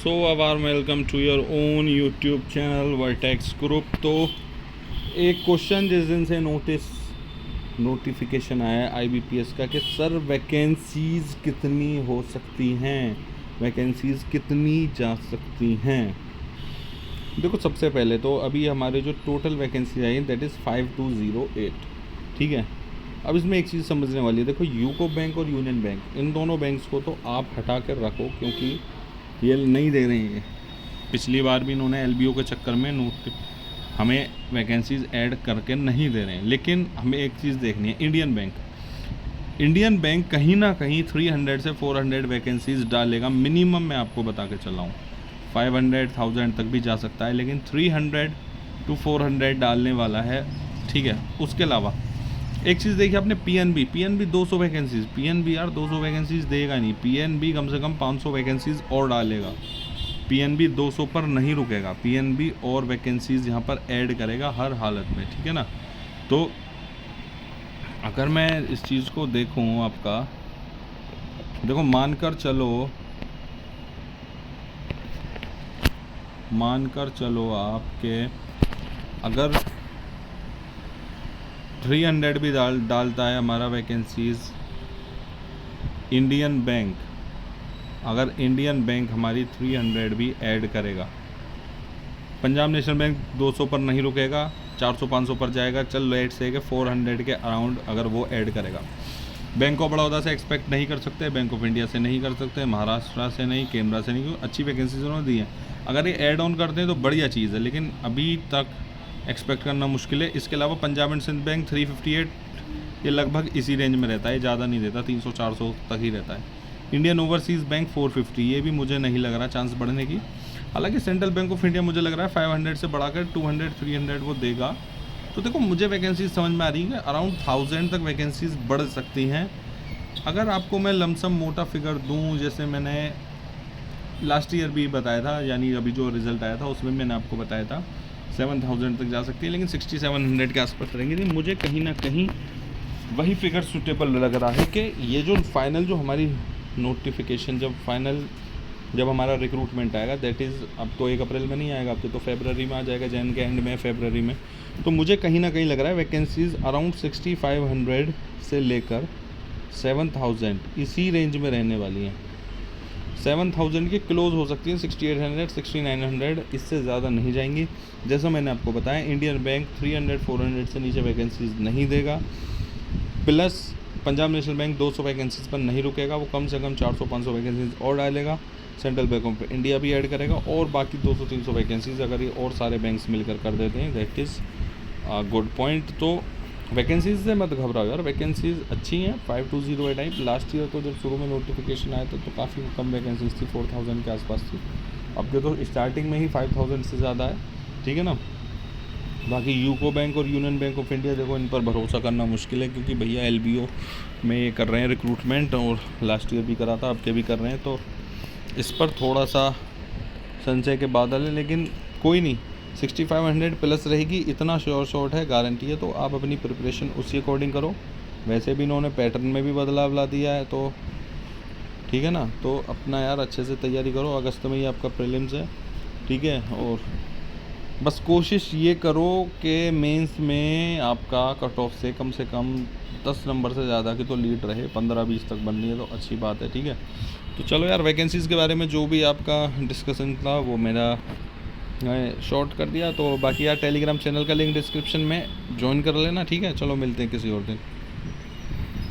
So a warm welcome to your own YouTube channel Vertex Group. तो एक question जिस दिन से नोटिफिकेशन आया आईबीपीएस का कि सर वैकेंसीज़ कितनी हो सकती हैं, वैकेंसीज़ कितनी जा सकती हैं। देखो, सबसे पहले तो अभी हमारे जो टोटल वैकेंसी आई है दैट इज़ 5208, ठीक है। अब इसमें एक चीज़ समझने वाली है। देखो, यूको बैंक और यूनियन बैंक, इन दोनों बैंक्स को तो आप हटा कर रखो क्योंकि ये नहीं दे रहे हैं। पिछली बार भी इन्होंने एलबीओ के चक्कर में हमें वैकेंसीज़ ऐड करके नहीं दे रहे हैं। लेकिन हमें एक चीज़ देखनी है, इंडियन बैंक कहीं ना कहीं 300 से 400 वैकेंसीज़ डालेगा मिनिमम। मैं आपको बता के चला हूँ 500,000 तक भी जा सकता है, लेकिन 300 to 400 डालने वाला है, ठीक है। उसके अलावा एक चीज़ देखिए आपने, पीएनबी 200 वैकेंसीज़, पीएनबी यार 200 वैकेंसीज़ देगा नहीं। पीएनबी कम से कम 500 वैकेंसीज़ और डालेगा। पीएनबी 200 पर नहीं रुकेगा, पीएनबी और वैकेंसीज़ यहाँ पर ऐड करेगा हर हालत में, ठीक है ना। तो अगर मैं इस चीज़ को देखूँ आपका, देखो मानकर चलो आपके अगर 300 भी डालता है हमारा वैकेंसीज़ इंडियन बैंक, अगर इंडियन बैंक हमारी 300 भी ऐड करेगा, पंजाब नेशनल बैंक 200 पर नहीं रुकेगा, 400-500 पर जाएगा। चल लेट से 400 के अराउंड अगर वो ऐड करेगा। बैंक ऑफ बड़ौदा से एक्सपेक्ट नहीं कर सकते, बैंक ऑफ इंडिया से नहीं कर सकते, महाराष्ट्र से नहीं, केनरा से नहीं, क्योंकि अच्छी वैकेंसीज उन्होंने दी हैं। अगर ये ऐड ऑन करते हैं तो बढ़िया चीज़ है, लेकिन अभी तक एक्सपेक्ट करना मुश्किल है। इसके अलावा पंजाब एंड सिंध बैंक 358, ये लगभग इसी रेंज में रहता है, ज़्यादा नहीं रहता, 300-400 तक ही रहता है। इंडियन ओवरसीज़ बैंक 450, ये भी मुझे नहीं लग रहा चांस बढ़ने की। हालांकि सेंट्रल बैंक ऑफ इंडिया मुझे लग रहा है 500 से बढ़ाकर 200-300 वो देगा। तो देखो, मुझे वैकेंसीज समझ में आ रही है, अराउंड 1000 तक वैकेंसीज बढ़ सकती हैं। अगर आपको मैं लमसम मोटा फिगर दूं, जैसे मैंने लास्ट ईयर भी बताया था, यानी अभी जो रिज़ल्ट आया था उसमें मैंने आपको बताया था 7000 तक जा सकती है, लेकिन 6700 के आसपास रहेंगे। लेकिन मुझे कहीं ना कहीं वही फिगर सूटेबल लग रहा है कि ये जो फाइनल जो हमारी नोटिफिकेशन जब हमारा रिक्रूटमेंट आएगा, दैट इज़ अब तो 1 अप्रैल में नहीं आएगा, अब तो फरवरी में आ जाएगा, जैन के एंड में, फरवरी में। तो मुझे कहीं ना कहीं लग रहा है वैकेंसीज़ अराउंड 6500 से लेकर 7000 इसी रेंज में रहने वाली हैं। 7000 के क्लोज हो सकती है, 6800, 6900, इससे ज़्यादा नहीं जाएंगी। जैसा मैंने आपको बताया, इंडियन बैंक 300-400 से नीचे वैकेंसीज नहीं देगा। Plus Punjab national bank 200 vacancies पर नहीं रुकेगा, वो कम से कम 400-500 वैकेंसीज और डालेगा। सेंट्रल बैंक ऑफ इंडिया भी ऐड करेगा, और बाकी 200-300 वैकेंसीज अगर ये और सारे बैंक्स मिलकर कर देते हैं, दैट इज़ गुड पॉइंट। तो वैकेंसीज से मत घबराओ यार, वैकेंसीज अच्छी हैं। 5208 टाइप लास्ट ईयर तो जब शुरू में नोटिफिकेशन आया था तो काफ़ी कम वैकेंसीज थी, 4000 के आसपास थी। अब तो स्टार्टिंग में ही 5000 से ज़्यादा है, ठीक है ना। बाकी यूको बैंक और यूनियन बैंक ऑफ इंडिया, देखो इन पर भरोसा करना मुश्किल है, क्योंकि भैया एलबीओ में ये कर रहे हैं रिक्रूटमेंट, और लास्ट ईयर भी करा था, अब के भी कर रहे हैं। तो इस पर थोड़ा सा संशय के बादल है, लेकिन कोई नहीं, 6500 प्लस रहेगी, इतना शॉर्ट है, गारंटी है। तो आप अपनी प्रिपरेशन उसी अकॉर्डिंग करो। वैसे भी इन्होंने पैटर्न में भी बदलाव ला दिया है, तो ठीक है ना। तो अपना यार अच्छे से तैयारी करो, अगस्त में ही आपका प्रीलिम्स है, ठीक है। और बस कोशिश ये करो कि मेंस में आपका कट ऑफ से कम 10 नंबर से ज़्यादा की तो लीड रहे, 15-20 तक बननी है तो अच्छी बात है, ठीक है। तो चलो यार, वैकेंसीज़ के बारे में जो भी आपका डिस्कशन था वो मेरा शॉर्ट कर दिया। तो बाकी यार टेलीग्राम चैनल का लिंक डिस्क्रिप्शन में ज्वाइन कर लेना, ठीक है। चलो मिलते हैं किसी और दिन।